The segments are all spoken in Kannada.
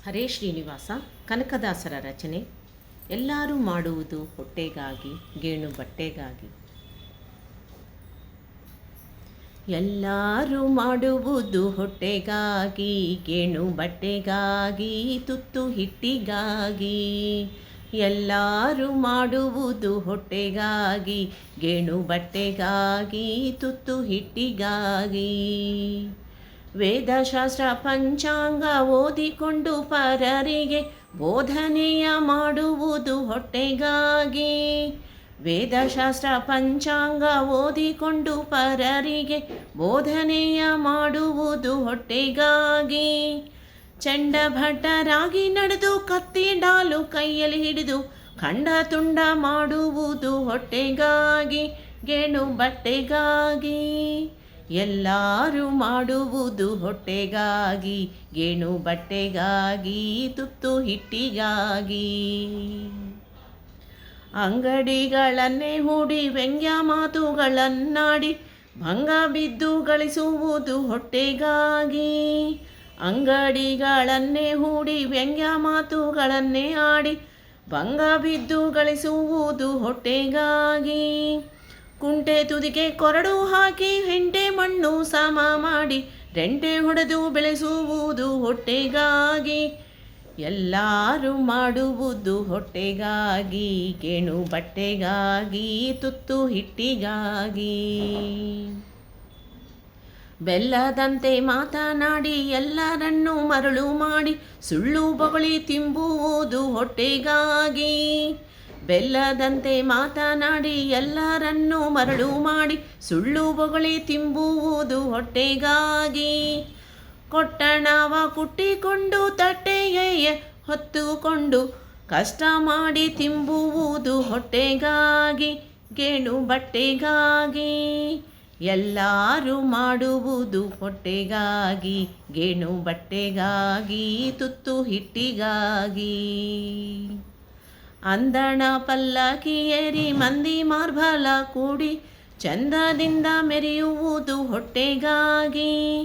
ಹರೇ ಶ್ರೀನಿವಾಸ ಕನಕದಾಸರ ರಚನೆ. ಎಲ್ಲರೂ ಮಾಡುವುದು ಹೊಟ್ಟೆಗಾಗಿ, ಗೇಣು ಬಟ್ಟೆಗಾಗಿ. ಎಲ್ಲರೂ ಮಾಡುವುದು ಹೊಟ್ಟೆಗಾಗಿ, ಗೇಣು ಬಟ್ಟೆಗಾಗಿ, ತುತ್ತು ಹಿಟ್ಟಿಗಾಗಿ. ಎಲ್ಲರೂ ಮಾಡುವುದು ಹೊಟ್ಟೆಗಾಗಿ, ಗೇಣು ಬಟ್ಟೆಗಾಗಿ, ತುತ್ತು ಹಿಟ್ಟಿಗಾಗಿ. ವೇದಶಾಸ್ತ್ರ ಪಂಚಾಂಗ ಓದಿಕೊಂಡು ಪರರಿಗೆ ಬೋಧನೆಯ ಮಾಡುವುದು ಹೊಟ್ಟೆಗಾಗಿ. ವೇದಶಾಸ್ತ್ರ ಪಂಚಾಂಗ ಓದಿಕೊಂಡು ಪರರಿಗೆ ಬೋಧನೆಯ ಮಾಡುವುದು ಹೊಟ್ಟೆಗಾಗಿ. ಚಂಡಭಟ್ಟರಾಗಿ ನಡೆದು ಕತ್ತಿ ಡಾಲು ಕೈಯಲ್ಲಿ ಹಿಡಿದು ಖಂಡ ತುಂಡ ಮಾಡುವುದು ಹೊಟ್ಟೆಗಾಗಿ, ಗೇಣು ಬಟ್ಟೆಗಾಗಿ. ಎಲ್ಲರೂ ಮಾಡುವುದು ಹೊಟ್ಟೆಗಾಗಿ, ಗೇಣು ಬಟ್ಟೆಗಾಗಿ, ತುತ್ತು ಹಿಟ್ಟಿಗಾಗಿ. ಅಂಗಡಿಗಳನ್ನೇ ಹೂಡಿ ವ್ಯಂಗ್ಯ ಮಾತುಗಳನ್ನಾಡಿ ಭಂಗ ಬಿದ್ದು ಗಳಿಸುವುದು ಹೊಟ್ಟೆಗಾಗಿ. ಅಂಗಡಿಗಳನ್ನೇ ಹೂಡಿ ವ್ಯಂಗ್ಯ ಮಾತುಗಳನ್ನೇ ಆಡಿ ಭಂಗ ಬಿದ್ದು ಗಳಿಸುವುದು ಹೊಟ್ಟೆಗಾಗಿ. ಕುಂಟೆ ತುದಿಗೆ ಕೊರಡು ಹಾಕಿ ಹೆಂಟೆ ಮಣ್ಣು ಸಮ ಮಾಡಿ ರೆಂಟೆ ಹೊಡೆದು ಬೆಳೆಸುವುದು ಹೊಟ್ಟೆಗಾಗಿ. ಎಲ್ಲರೂ ಮಾಡುವುದು ಹೊಟ್ಟೆಗಾಗಿ, ಗೇಣು ಬಟ್ಟೆಗಾಗಿ, ತುತ್ತು ಹಿಟ್ಟಿಗಾಗಿ. ಬೆಲ್ಲದಂತೆ ಮಾತನಾಡಿ ಎಲ್ಲರನ್ನೂ ಮರಳು ಮಾಡಿ ಸುಳ್ಳು ಬೊಗಳಿ ತಿಂಬುವುದು ಹೊಟ್ಟೆಗಾಗಿ. ಬೆಲ್ಲದಂತೆ ಮಾತನಾಡಿ ಎಲ್ಲರನ್ನೂ ಮರಳು ಮಾಡಿ ಸುಳ್ಳು ಬೊಗಳಿ ತಿಂಬುವುದು ಹೊಟ್ಟೆಗಾಗಿ. ಕೊಟ್ಟಣವ ಕುಟ್ಟಿಕೊಂಡು ತಟ್ಟೆಗೆ ಹೊತ್ತುಕೊಂಡು ಕಷ್ಟ ಮಾಡಿ ತಿಂಬುವುದು ಹೊಟ್ಟೆಗಾಗಿ, ಗೇಣು ಬಟ್ಟೆಗಾಗಿ. ಎಲ್ಲರೂ ಮಾಡುವುದು ಹೊಟ್ಟೆಗಾಗಿ, ಗೇಣು ಬಟ್ಟೆಗಾಗಿ, ತುತ್ತು ಹಿಟ್ಟಿಗಾಗಿ. ಅಂದಣ ಪಲ್ಲಕ್ಕಿ ಏರಿ ಮಂದಿ ಮಾರ್ಬಲ ಕೂಡಿ ಚಂದದಿಂದ ಮೆರೆಯುವುದು ಹೊಟ್ಟೆಗಾಗಿ.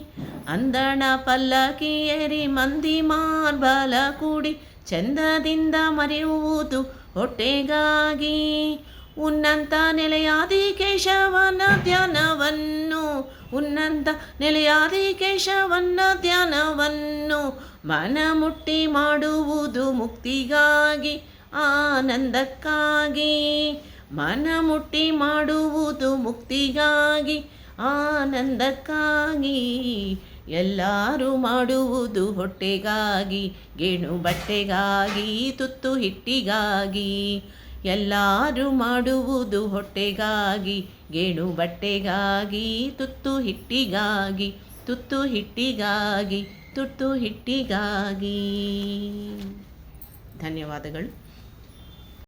ಅಂದಣ ಪಲ್ಲಕ್ಕಿ ಏರಿ ಮಂದಿ ಮಾರ್ಬಲ ಕೂಡಿ ಚಂದದಿಂದ ಮರೆಯುವುದು ಹೊಟ್ಟೆಗಾಗಿ. ಉನ್ನತ ನೆಲೆಯಾದಿ ಕೇಶವನ ಧ್ಯಾನವನ್ನು, ಉನ್ನತ ನೆಲೆಯಾದಿ ಕೇಶವನ ಧ್ಯಾನವನ್ನು ಮನ ಮುಟ್ಟಿ ಮಾಡುವುದು ಮುಕ್ತಿಗಾಗಿ, ಆನಂದಕ್ಕಾಗಿ. ಮನ ಮುಟ್ಟಿ ಮಾಡುವುದು ಮುಕ್ತಿಗಾಗಿ, ಆನಂದಕ್ಕಾಗಿ. ಎಲ್ಲರೂ ಮಾಡುವುದು ಹೊಟ್ಟೆಗಾಗಿ, ಗೇಣು ಬಟ್ಟೆಗಾಗಿ, ತುತ್ತು ಹಿಟ್ಟಿಗಾಗಿ. ಎಲ್ಲರೂ ಮಾಡುವುದು ಹೊಟ್ಟೆಗಾಗಿ, ಗೇಣು ಬಟ್ಟೆಗಾಗಿ, ತುತ್ತು ಹಿಟ್ಟಿಗಾಗಿ, ತುತ್ತು ಹಿಟ್ಟಿಗಾಗಿ, ತುತ್ತು ಹಿಟ್ಟಿಗಾಗಿ. ಧನ್ಯವಾದಗಳು.